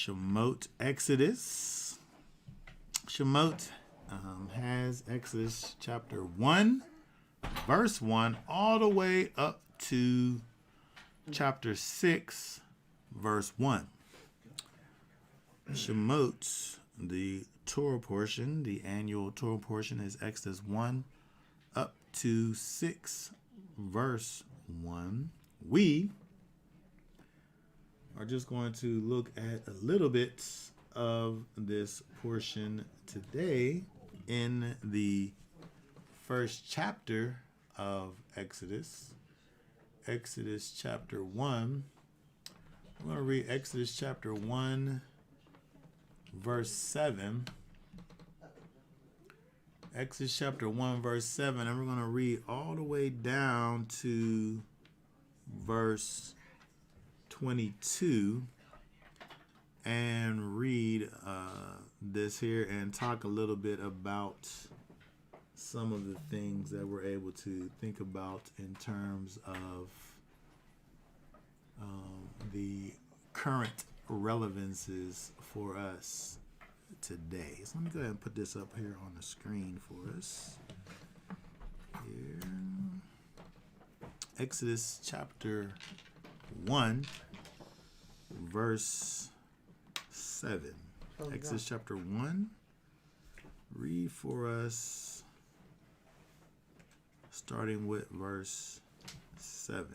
Shemot Exodus. Shemot has Exodus chapter 1, verse 1, all the way up to chapter 6, verse 1. Shemot, the Torah portion, the annual Torah portion, is Exodus 1 up to 6, verse 1. We are just going to look at a little bit of this portion today in the first chapter of Exodus. Exodus chapter 1. I'm going to read Exodus chapter 1, verse 7. Exodus chapter 1, verse 7. And we're going to read all the way down to verse 22 and read this here and talk a little bit about some of the things that we're able to think about in terms of the current relevances for us today. So let me go ahead and put this up here on the screen for us. Here. Exodus chapter 1, verse 7. Exodus chapter 1. Read for us starting with verse 7.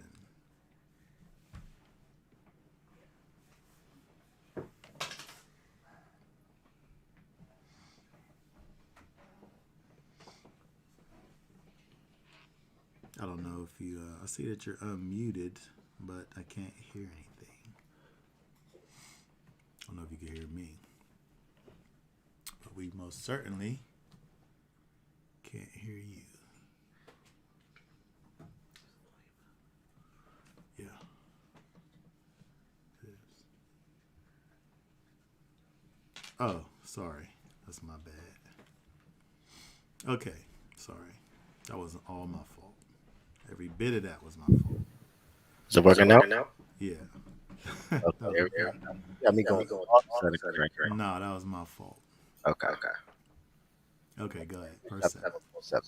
I don't know if you, I see that you're unmuted, but I can't hear anything. I don't know if you can hear me. But we most certainly can't hear you. Yeah. It is. Oh, sorry. That's my bad. Okay, sorry. That wasn't all my fault. Every bit of that was my fault. Is it working now? Yeah. Okay, there we go. Got me going. No, that was my fault. Okay. Okay, go ahead. Verse 7.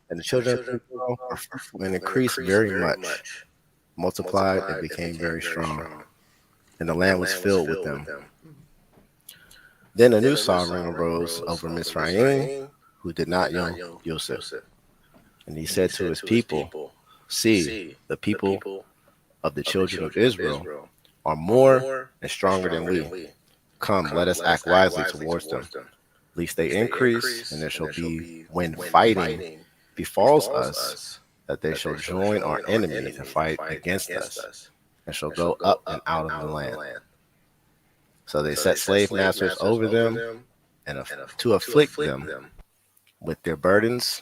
And the children of Israel were fruitful and increased very much, multiplied and became very strong, and the land was filled with them. Then a new sovereign arose over Mizraim, who did not know Joseph. And he said to his people, "See, the people of the children of Israel are more and stronger than we. Come, let us act wisely towards them, lest they increase, and there shall be, when fighting befalls us, that they shall join our enemies and fight against us, and shall go up and out of the land." So they set slave masters over them and to afflict them with their burdens,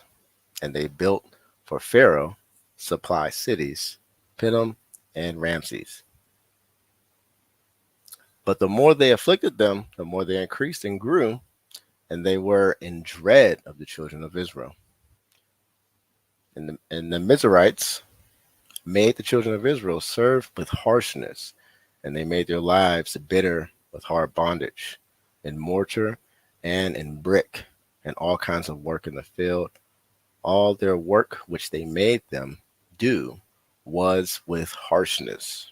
and they built for Pharaoh supply cities, Pithom and Ramses. But the more they afflicted them, the more they increased and grew, and they were in dread of the children of Israel. And the Mizrahites made the children of Israel serve with harshness, and they made their lives bitter with hard bondage, in mortar and in brick, and all kinds of work in the field. All their work which they made them do was with harshness.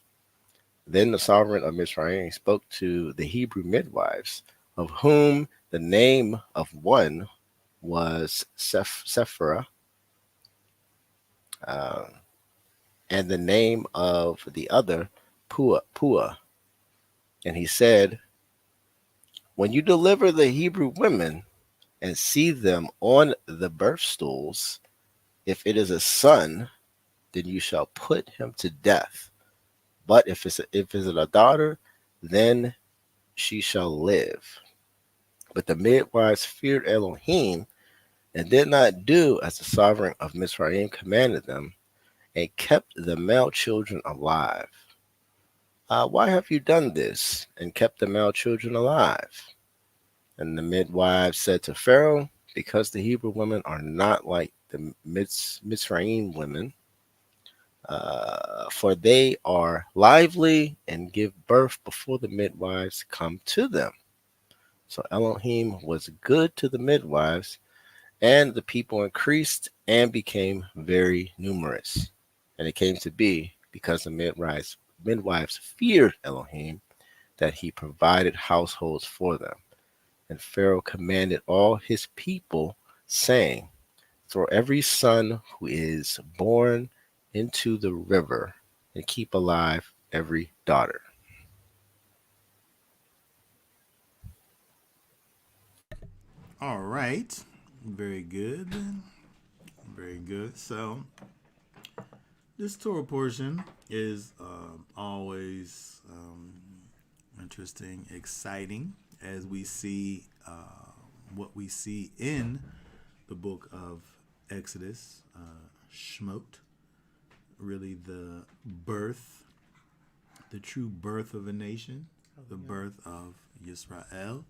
Then the sovereign of Mizraim spoke to the Hebrew midwives, of whom the name of one was Sephora, and the name of the other Pua. And he said, "When you deliver the Hebrew women and see them on the birth stools, if it is a son, then you shall put him to death. But if it's a daughter, then she shall live." But the midwives feared Elohim and did not do as the sovereign of Mizraim commanded them, and kept the male children alive. Why have you done this and kept the male children alive? And the midwives said to Pharaoh, "Because the Hebrew women are not like the Mizraim women, For they are lively and give birth before the midwives come to them. So Elohim was good to the midwives, and the people increased and became very numerous. And it came to be, because the midwives feared Elohim, that he provided households for them. And Pharaoh commanded all his people, saying, throw every son who is born into the river, and keep alive every daughter. All right. Very good. Very good. So, this Torah portion is always interesting, exciting, as we see what we see in the book of Exodus, Shemot, really the birth, the true birth of a nation, the birth of Yisrael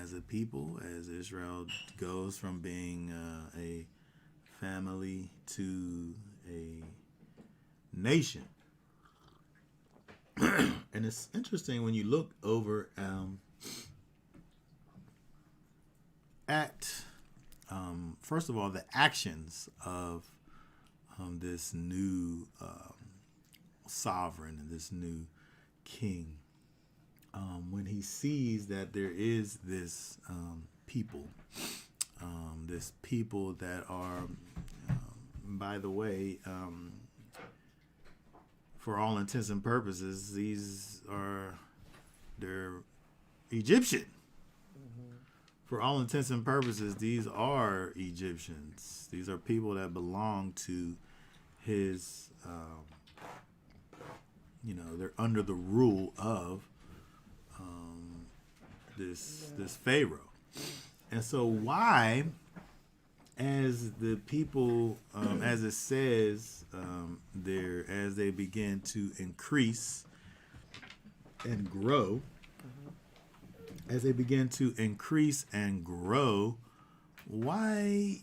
as a people, as Israel goes from being a family to a nation. And it's interesting when you look over at, first of all, the actions of this new sovereign and this new king. When he sees that there is this people that are, by the way, for all intents and purposes, they're Egyptian. For all intents and purposes, these are Egyptians. These are people that belong to his, they're under the rule of this Pharaoh. And so why, as the people, as it says there, as they begin to increase and grow, why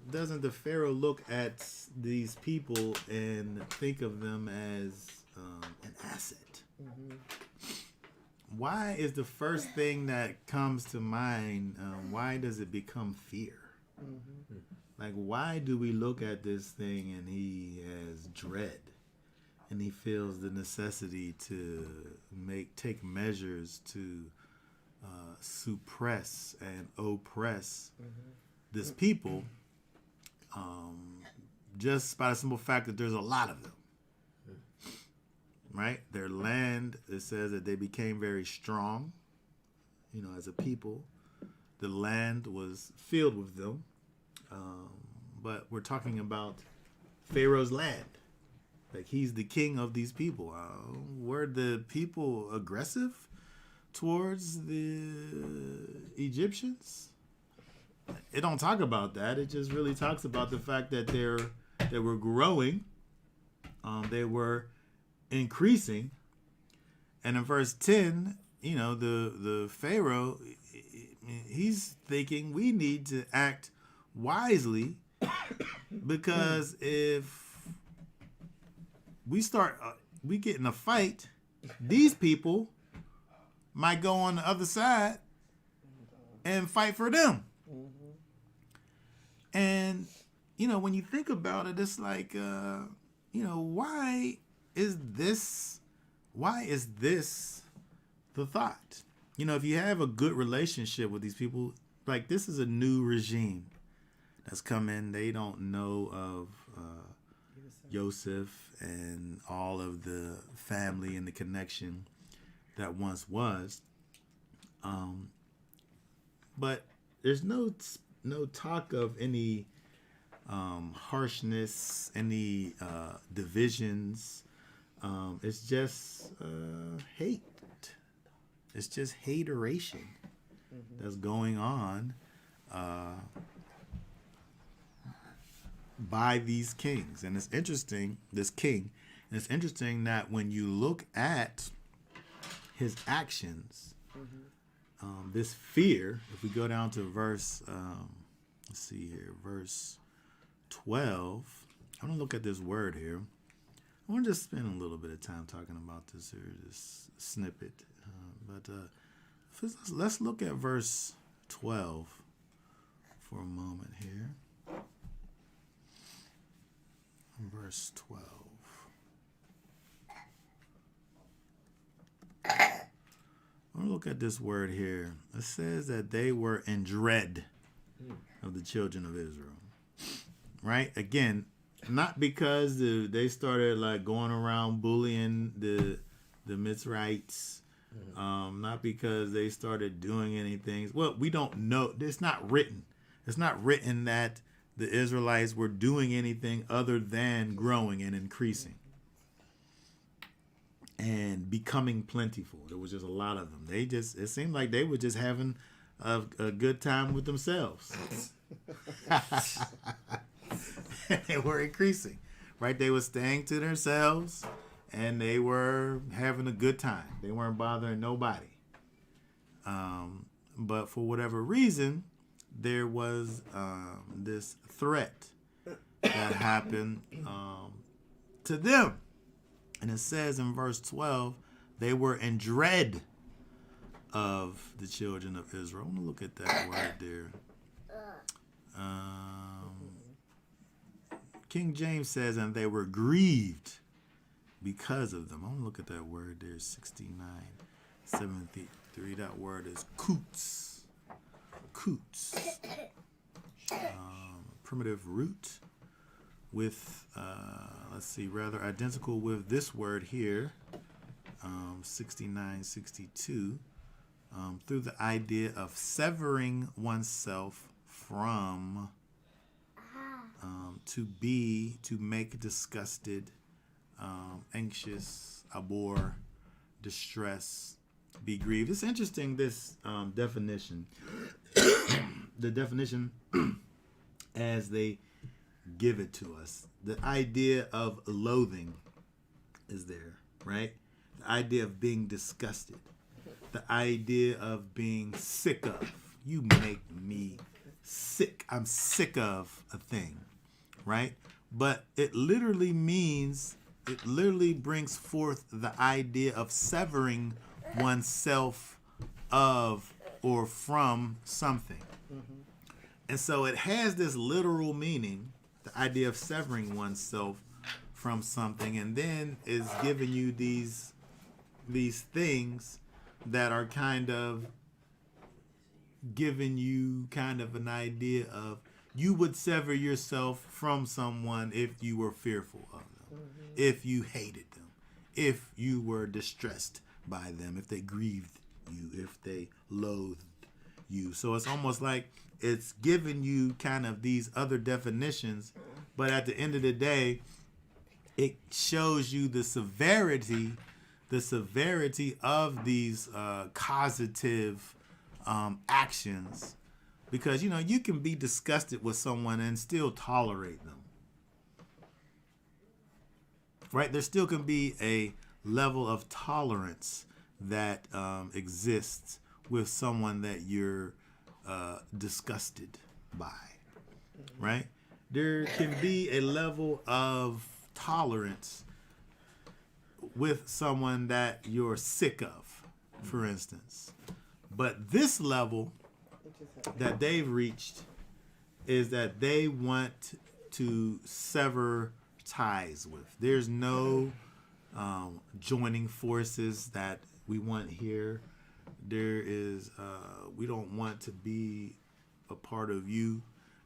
doesn't the Pharaoh look at these people and think of them as an asset? Why is the first thing that comes to mind, why does it become fear? Like, why do we look at this thing and he has dread and he feels the necessity to take measures to suppress and oppress this people, just by the simple fact that there's a lot of them? Right? Their land, it says that they became very strong, as a people. The land was filled with them. But we're talking about Pharaoh's land. Like, he's the king of these people. Were the people aggressive towards the Egyptians? It don't talk about that. It just really talks about the fact that they were growing. They were increasing. And in verse 10, the Pharaoh, he's thinking we need to act wisely, because if we get in a fight, these people might go on the other side and fight for them. And when you think about it, it's like why is this the thought? If you have a good relationship with these people, like, this is a new regime that's come in. They don't know of Joseph and all of the family and the connection that once was. But there's no talk of any harshness, any divisions. It's just hate. It's just hateration that's going on by these kings. And it's interesting, this king, and it's interesting that when you look at his actions, this fear, if we go down to verse, let's see here, verse 12, I'm going to look at this word here. I want to just spend a little bit of time talking about this here, this snippet. Let's look at verse 12 for a moment here. Verse 12. I'm going to look at this word here. It says that they were in dread of the children of Israel. Right? Again, not because they started like going around bullying the Mitzrites. Not because they started doing anything. Well, we don't know. It's not written. It's not written that the Israelites were doing anything other than growing and increasing and becoming plentiful. There was just a lot of them. It seemed like they were just having a good time with themselves. They were increasing, right? They were staying to themselves and they were having a good time. They weren't bothering nobody. But for whatever reason, there was this threat that happened to them. And it says in verse 12, they were in dread of the children of Israel. I'm going to look at that word there. King James says, and they were grieved because of them. I'm going to look at that word there, 69:73. That word is coots. Coots. Primitive root with, rather identical with this word here, 69:62, through the idea of severing oneself from, to make disgusted, anxious, abhor, distress, be grieved. It's interesting, this definition. The definition as they give it to us. The idea of loathing is there, right? The idea of being disgusted. The idea of being sick of. You make me sick. I'm sick of a thing, right? But it literally brings forth the idea of severing oneself of or from something. Mm-hmm. And so it has this literal meaning, the idea of severing oneself from something, and then is giving you these things that are kind of giving you kind of an idea of you would sever yourself from someone if you were fearful of them, mm-hmm. if you hated them, if you were distressed by them, if they grieved you, if they loathed you. So it's almost like it's giving you kind of these other definitions, but at the end of the day, it shows you the severity of these causative actions, because you can be disgusted with someone and still tolerate them, right? There still can be a level of tolerance that exists with someone that you're disgusted by, right? There can be a level of tolerance with someone that you're sick of, for instance. But this level that they've reached is that they want to sever ties with. There's no joining forces that we want here. There is, we don't want to be a part of you,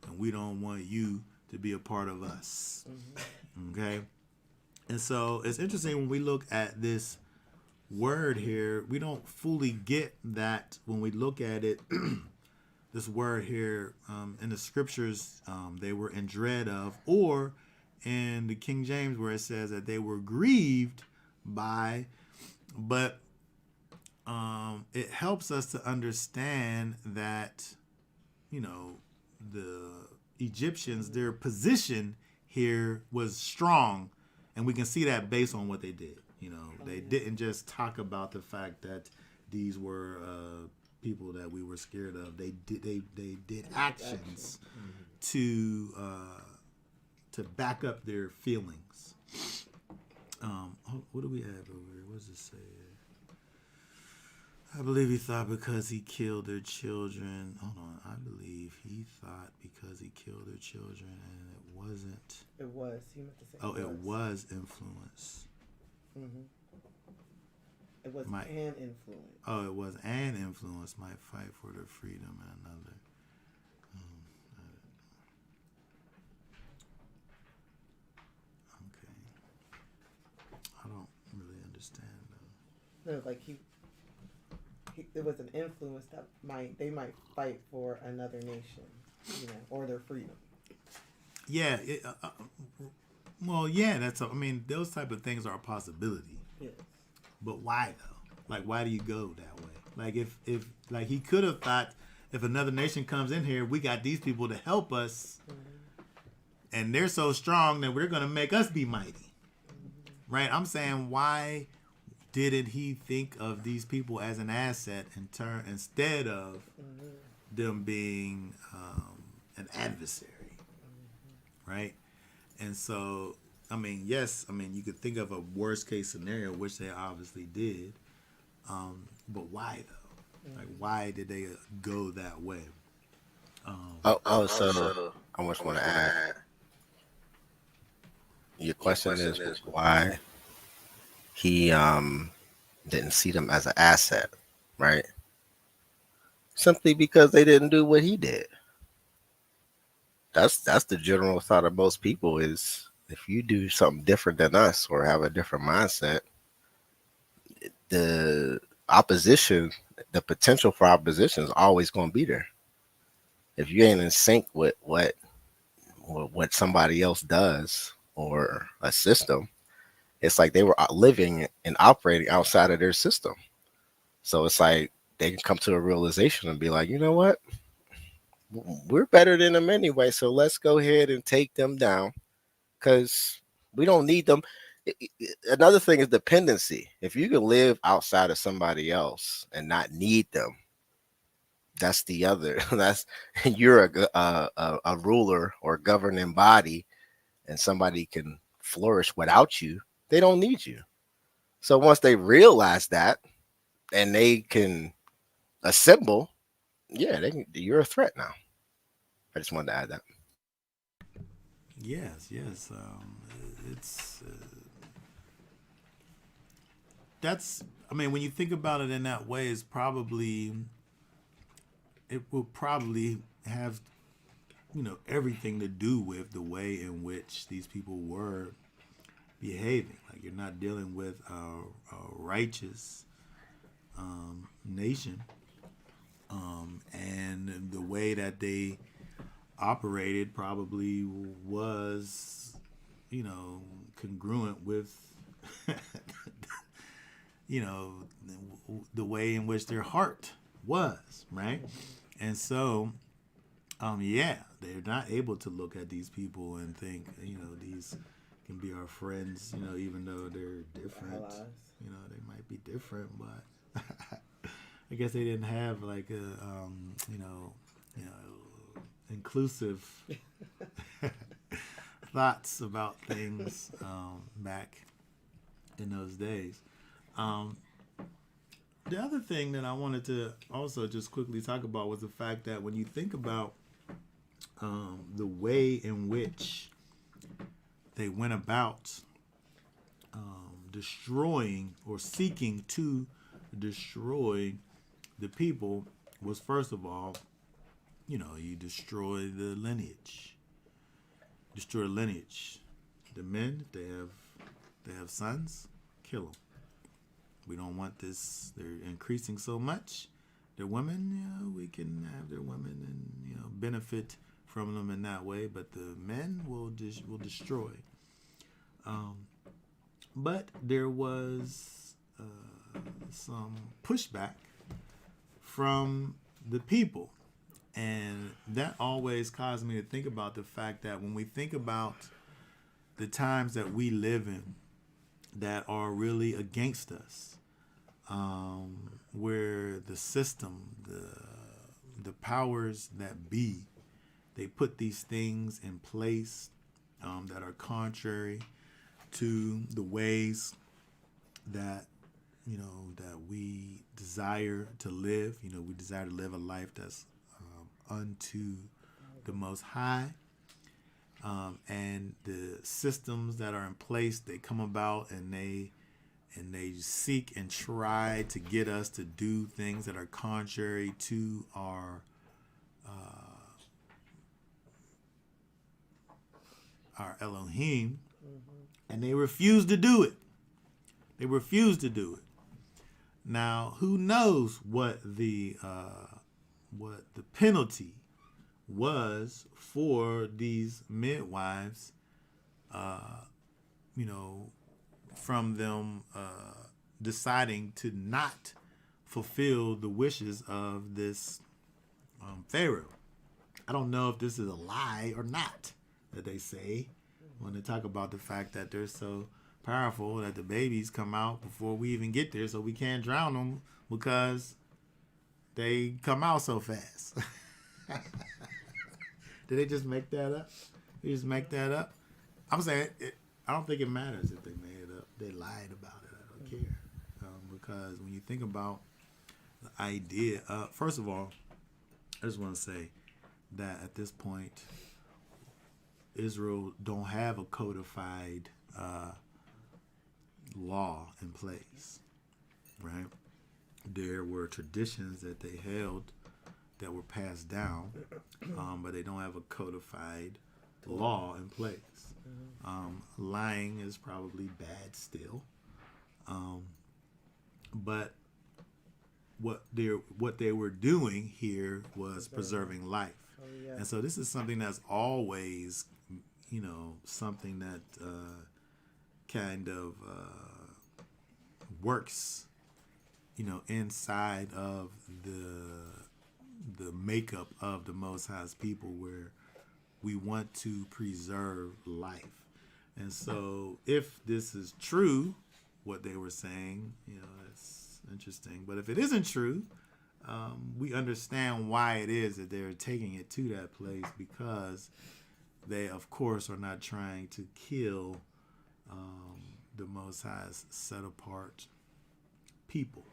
and we don't want you to be a part of us. Mm-hmm. Okay? And so it's interesting when we look at this word here, we don't fully get that when we look at it. This word here in the scriptures, they were in dread of, or in the King James where it says that they were grieved by, but it helps us to understand that, the Egyptians, their position here was strong, and we can see that based on what they did. They didn't just talk about the fact that these were people that we were scared of. They did actions to to back up their feelings. What do we have over here? What does it say? I believe he thought because he killed their children. Hold on. I believe he thought because he killed their children, and it wasn't. It was. You meant to say. Oh, it was influence. Mm-hmm. It was Might, an influence. Oh, it was an influence might fight for their freedom and another. Okay. I don't really understand though. No, like he it was an influence that they might fight for another nation, or their freedom. Yeah. Well, yeah. I mean, those type of things are a possibility. Yes. But why though? Like, why do you go that way? Like, if like he could have thought, if another nation comes in here, we got these people to help us, and they're so strong that we're gonna make us be mighty, right? I'm saying, why didn't he think of these people as an asset instead of them being an adversary, right? And so, I mean, yes, I mean, you could think of a worst case scenario, which they obviously did, but why though? Like, why did they go that way? So I just want to add. Your question is why he didn't see them as an asset, right? Simply because they didn't do what he did. That's the general thought of most people is, if you do something different than us or have a different mindset, the potential for opposition is always going to be there. If you ain't in sync with what somebody else does or a system, it's like they were living and operating outside of their system. So it's like they can come to a realization and be like, you know what? We're better than them anyway, so let's go ahead and take them down because we don't need them. Another thing is dependency. If you can live outside of somebody else and not need them, that's the other. That's you're a ruler or governing body, and somebody can flourish without you. They don't need you. So once they realize that and they can assemble, you're a threat now. I just wanted to add that. Yes. It's that's. I mean, when you think about it in that way, it will probably have everything to do with the way in which these people were behaving. Like, you're not dealing with a righteous nation, and the way that they operated probably was, congruent with, the way in which their heart was, right? And so, they're not able to look at these people and think, these can be our friends, even though they're different. Allies. They might be different, but I guess they didn't have like a, inclusive thoughts about things back in those days. The other thing that I wanted to also just quickly talk about was the fact that when you think about the way in which they went about destroying or seeking to destroy the people, was, first of all, you destroy the lineage. Destroy the lineage. The men, if they have sons, kill them. We don't want this. They're increasing so much. Their women, we can have their women and benefit from them in that way. But the men will destroy. But there was some pushback from the people, and that always caused me to think about the fact that when we think about the times that we live in that are really against us, where the system, the powers that be, they put these things in place that are contrary to the ways that that we desire to live. We desire to live a life that's unto the Most High. And the systems that are in place, they come about and they seek and try to get us to do things that are contrary to our Elohim, and they refuse to do it. They refuse to do it. Now, who knows what the penalty was for these midwives, from them deciding to not fulfill the wishes of this Pharaoh. I don't know if this is a lie or not that they say when they talk about the fact that they're so powerful that the babies come out before we even get there, so we can't drown them because they come out so fast. Did they just make that up? They just make that up? I'm saying I don't think it matters if they made it up. They lied about it. I don't care. Because when you think about the idea, first of all, I just want to say that at this point, Israel don't have a codified law in place, right? There were traditions that they held that were passed down, but they don't have a codified law in place. Lying is probably bad still, but what they were doing here was preserving life. And so this is something that's always, something that kind of works, inside of the makeup of the Most High's people, where we want to preserve life. And so if this is true, what they were saying, it's interesting. But if it isn't true, we understand why it is that they're taking it to that place, because they, of course, are not trying to kill the Most High's set apart people.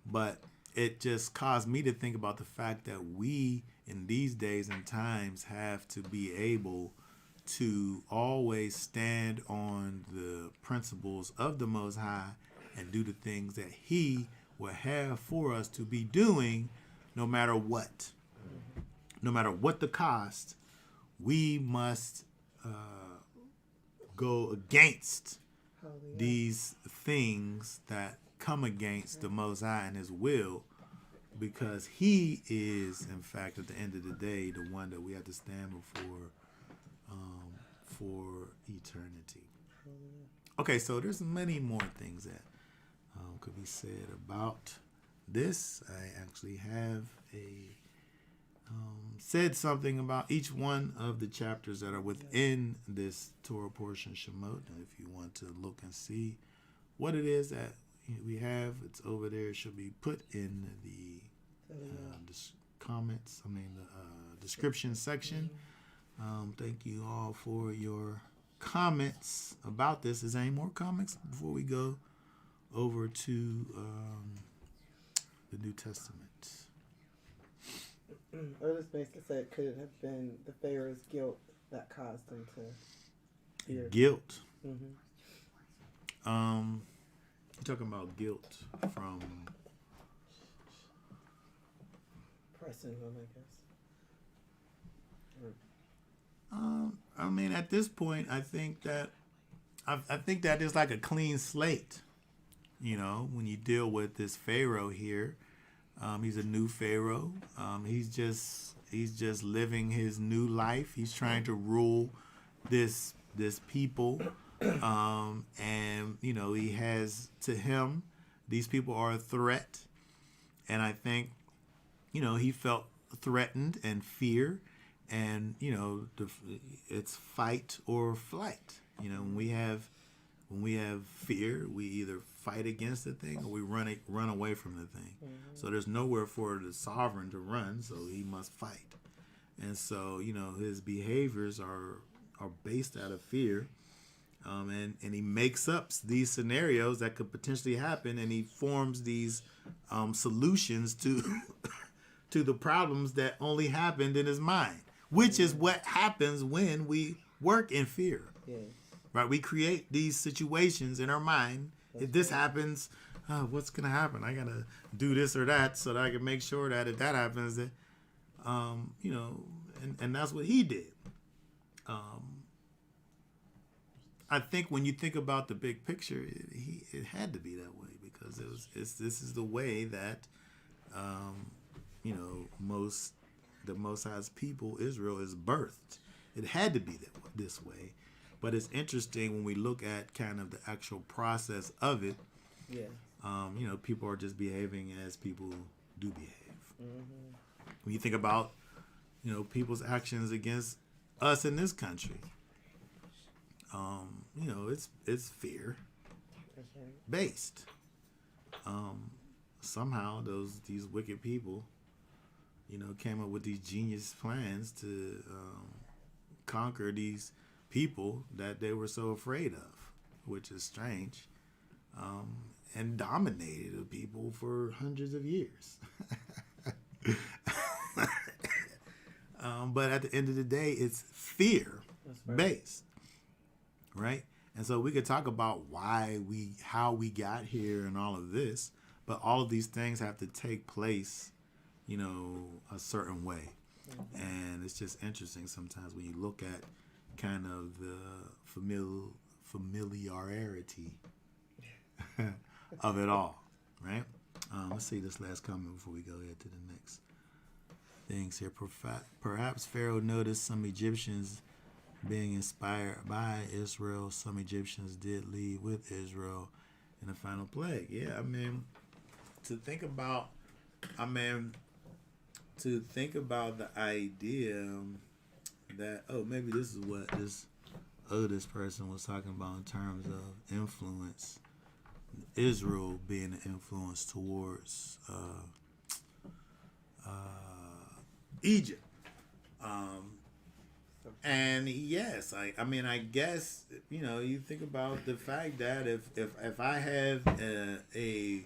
But it just caused me to think about the fact that we, in these days and times, have to be able to always stand on the principles of the Most High and do the things that He will have for us to be doing, no matter what. No matter what the cost, we must go against these things that come against the Most High and His will, because He is, in fact, at the end of the day, the one that we have to stand before for eternity. Okay, so there's many more things that could be said about this. I actually have said something about each one of the chapters that are within this Torah portion, Shemot. And if you want to look and see what it is that we have, it's over there. It should be put in the description section. Thank you all for your comments about this. Is there any more comments before we go over to the New Testament? Or just basically said, could it have been the Pharaoh's guilt that caused him to fear? Guilt. You're talking about guilt from pressing him, I guess. at this point, I think that it's like a clean slate. When you deal with this Pharaoh here, he's a new Pharaoh. He's just living his new life. He's trying to rule this people, and he has, to him, these people are a threat, and I think he felt threatened and fear. And it's fight or flight. When we have fear, we either fight against the thing or we run away from the thing. So there's nowhere for the sovereign to run, so he must fight. And so his behaviors are are based out of fear. And he makes up these scenarios that could potentially happen, and he forms these solutions to to the problems that only happened in his mind, which is what happens when we work in fear. Yes. Right? We create these situations in our mind. If this happens, what's gonna happen? I gotta do this or that so that I can make sure that if that happens, that and that's what he did. I think when you think about the big picture, it had to be that way because this is the way that the Most High's people, Israel, is birthed. It had to be this way. But it's interesting when we look at kind of the actual process of it. Yeah. People are just behaving as people do behave. Mm-hmm. When you think about, people's actions against us in this country, it's fear That's right. based. Somehow these wicked people, came up with these genius plans to conquer these people that they were so afraid of, which is strange, and dominated the people for hundreds of years. But at the end of the day, it's fear based, right? And so we could talk about how we got here and all of this, but all of these things have to take place, a certain way. Mm-hmm. And it's just interesting sometimes when you look at kind of the familiarity of it all, right? Let's see this last comment before we go ahead to the next things here. Perhaps Pharaoh noticed some Egyptians being inspired by Israel. Some Egyptians did leave with Israel in the final plague. Yeah, to think about the idea that, maybe this is what this Otis person was talking about in terms of influence, Israel being an influence towards Egypt. And yes, I guess, you think about the fact that if I have a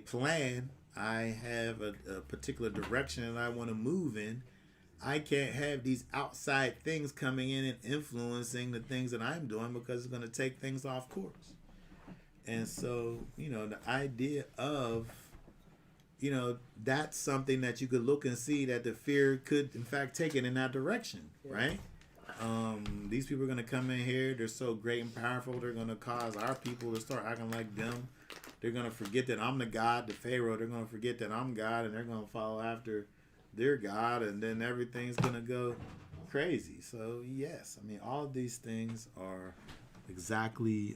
plan, I have a particular direction that I want to move in, I can't have these outside things coming in and influencing the things that I'm doing because it's going to take things off course. And so, the idea of, that's something that you could look and see that the fear could, in fact, take it in that direction, right? These people are going to come in here. They're so great and powerful. They're going to cause our people to start acting like them. They're going to forget that I'm the God, the Pharaoh. They're going to forget that I'm God, and they're going to follow after their God, and then everything's going to go crazy. So, yes, all of these things are exactly